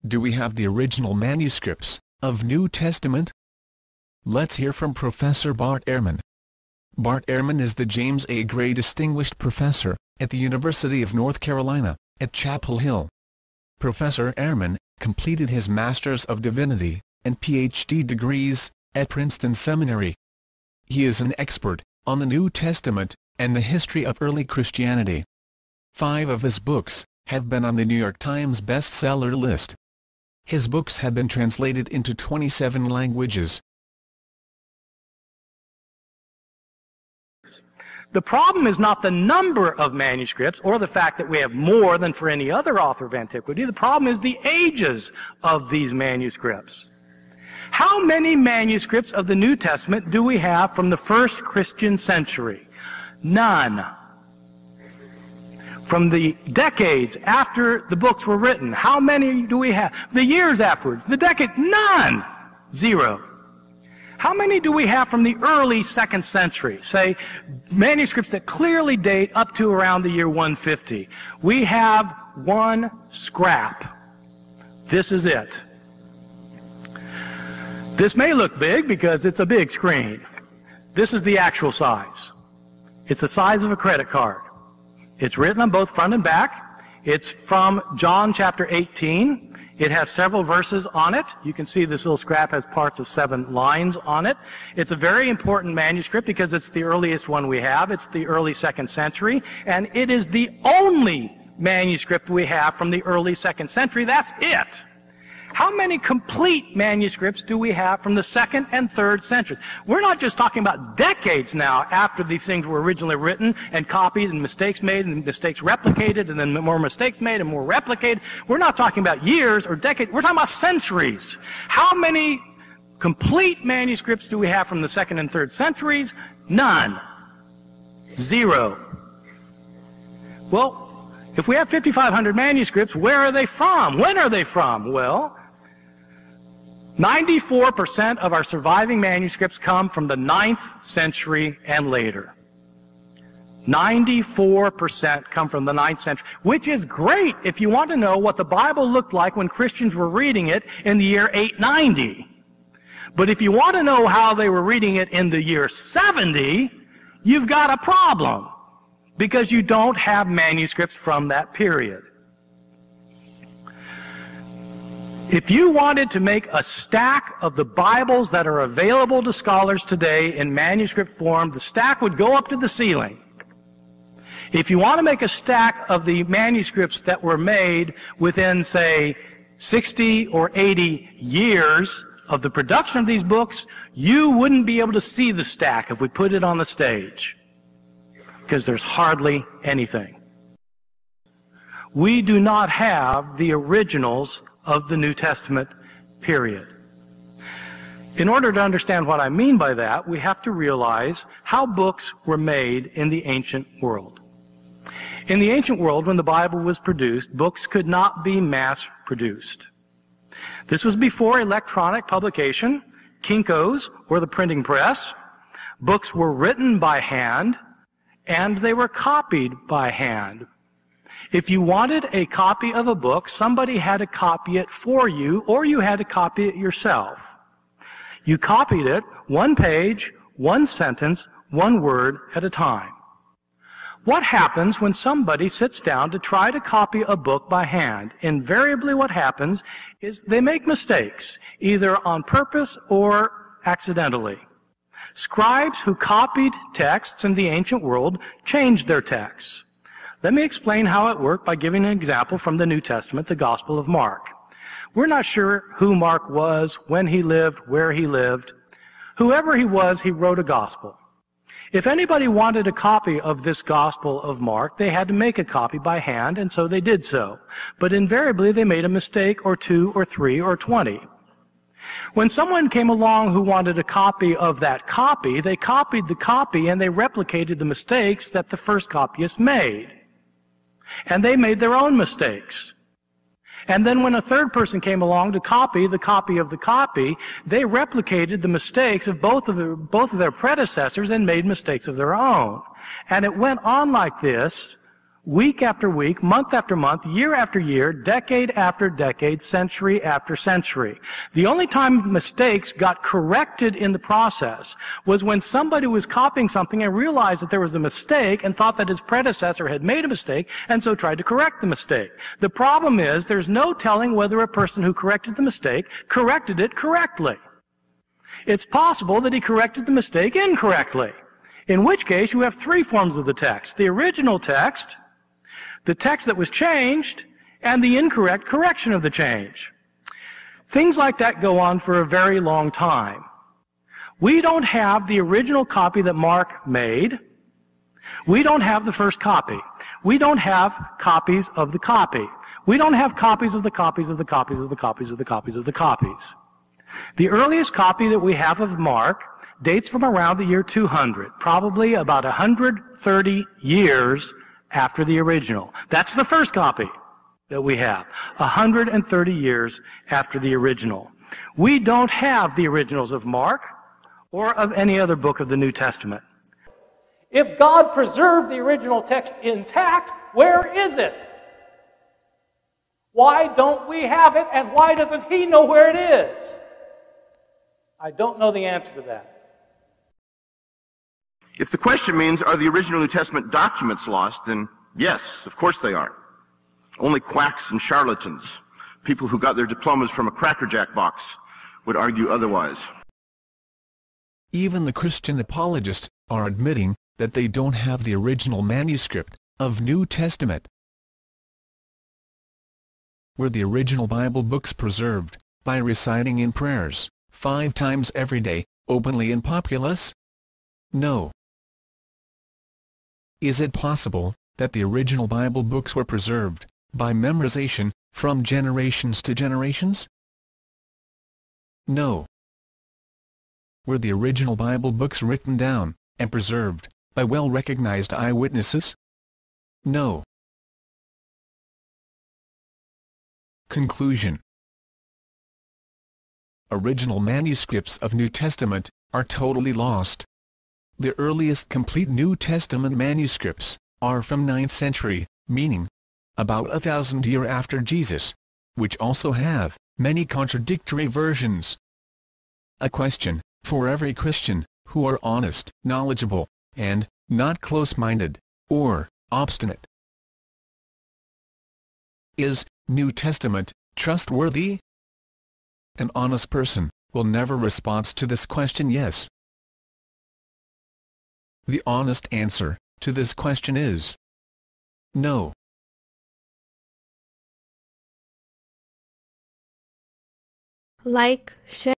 do we have the original manuscripts of New Testament? Let's hear from Professor Bart Ehrman. Bart Ehrman is the James A. Gray Distinguished Professor at the University of North Carolina at Chapel Hill. Professor Ehrman completed his Master's of Divinity and Ph.D. degrees at Princeton Seminary. He is an expert on the New Testament and the history of early Christianity. 5 of his books have been on the New York Times bestseller list. His books have been translated into 27 languages. The problem is not the number of manuscripts or the fact that we have more than for any other author of antiquity. The problem is the ages of these manuscripts. How many manuscripts of the New Testament do we have from the first Christian century? None. From the decades after the books were written, how many do we have? The years afterwards, the decade, none. 0. How many do we have from the early 2nd century? Say, manuscripts that clearly date up to around the year 150. We have 1 scrap. This is it. This may look big because it's a big screen. This is the actual size. It's the size of a credit card. It's written on both front and back. It's from John chapter 18. It has several verses on it. You can see this little scrap has parts of 7 lines on it. It's a very important manuscript because it's the earliest one we have. It's the early 2nd century, and it is the only manuscript we have from the early 2nd century. That's it. How many complete manuscripts do we have from the 2nd and 3rd centuries? We're not just talking about decades now after these things were originally written and copied and mistakes made and mistakes replicated and then more mistakes made and more replicated. We're not talking about years or decades. We're talking about centuries. How many complete manuscripts do we have from the 2nd and 3rd centuries? None. 0. Well, if we have 5,500 manuscripts, where are they from? When are they from? Well, 94% of our surviving manuscripts come from the 9th century and later. 94% come from the 9th century, which is great if you want to know what the Bible looked like when Christians were reading it in the year 890. But if you want to know how they were reading it in the year 70, you've got a problem, because you don't have manuscripts from that period. If you wanted to make a stack of the Bibles that are available to scholars today in manuscript form, the stack would go up to the ceiling. If you want to make a stack of the manuscripts that were made within, say, 60 or 80 years of the production of these books, you wouldn't be able to see the stack if we put it on the stage, because there's hardly anything. We do not have the originals of the New Testament, period. In order to understand what I mean by that, we have to realize how books were made in the ancient world. In the ancient world, when the Bible was produced, books could not be mass-produced. This was before electronic publication, Kinkos, or the printing press. Books were written by hand, and they were copied by hand. If you wanted a copy of a book, somebody had to copy it for you, or you had to copy it yourself. You copied it 1 page, 1 sentence, 1 word at a time. What happens when somebody sits down to try to copy a book by hand? Invariably what happens is they make mistakes, either on purpose or accidentally. Scribes who copied texts in the ancient world changed their texts. Let me explain how it worked by giving an example from the New Testament, the Gospel of Mark. We're not sure who Mark was, when he lived, where he lived. Whoever he was, he wrote a gospel. If anybody wanted a copy of this Gospel of Mark, they had to make a copy by hand, and so they did so. But invariably, they made a mistake or 2 or 3 or 20. When someone came along who wanted a copy of that copy, they copied the copy and they replicated the mistakes that the first copyist made. And they made their own mistakes. And then when a third person came along to copy the copy of the copy, they replicated the mistakes of both of their predecessors and made mistakes of their own. And it went on like this week after week, month after month, year after year, decade after decade, century after century. The only time mistakes got corrected in the process was when somebody was copying something and realized that there was a mistake and thought that his predecessor had made a mistake and so tried to correct the mistake. The problem is there's no telling whether a person who corrected the mistake corrected it correctly. It's possible that he corrected the mistake incorrectly, in which case you have three forms of the text: the original text, the text that was changed, and the incorrect correction of the change. Things like that go on for a very long time. We don't have the original copy that Mark made. We don't have the first copy. We don't have copies of the copy. We don't have copies of the copies of the copies of the copies of the copies of the copies. The earliest copy that we have of Mark dates from around the year 200, probably about 130 years after the original. That's the first copy that we have, 130 years after the original. We don't have the originals of Mark or of any other book of the New Testament. If God preserved the original text intact, where is it? Why don't we have it, and why doesn't He know where it is? I don't know the answer to that. If the question means, are the original New Testament documents lost, then yes, of course they are. Only quacks and charlatans, people who got their diplomas from a Cracker Jack box, would argue otherwise. Even the Christian apologists are admitting that they don't have the original manuscript of New Testament. Were the original Bible books preserved by reciting in prayers 5 times every day, openly in populace? No. Is it possible that the original Bible books were preserved by memorization from generations to generations? No. Were the original Bible books written down and preserved by well-recognized eyewitnesses? No. Conclusion. Original manuscripts of New Testament are totally lost. The earliest complete New Testament manuscripts are from 9th century, meaning about 1,000 years after Jesus, which also have many contradictory versions. A question for every Christian who are honest, knowledgeable, and not close-minded or obstinate. Is New Testament trustworthy? An honest person will never respond to this question yes. The honest answer to this question is no. Like, share.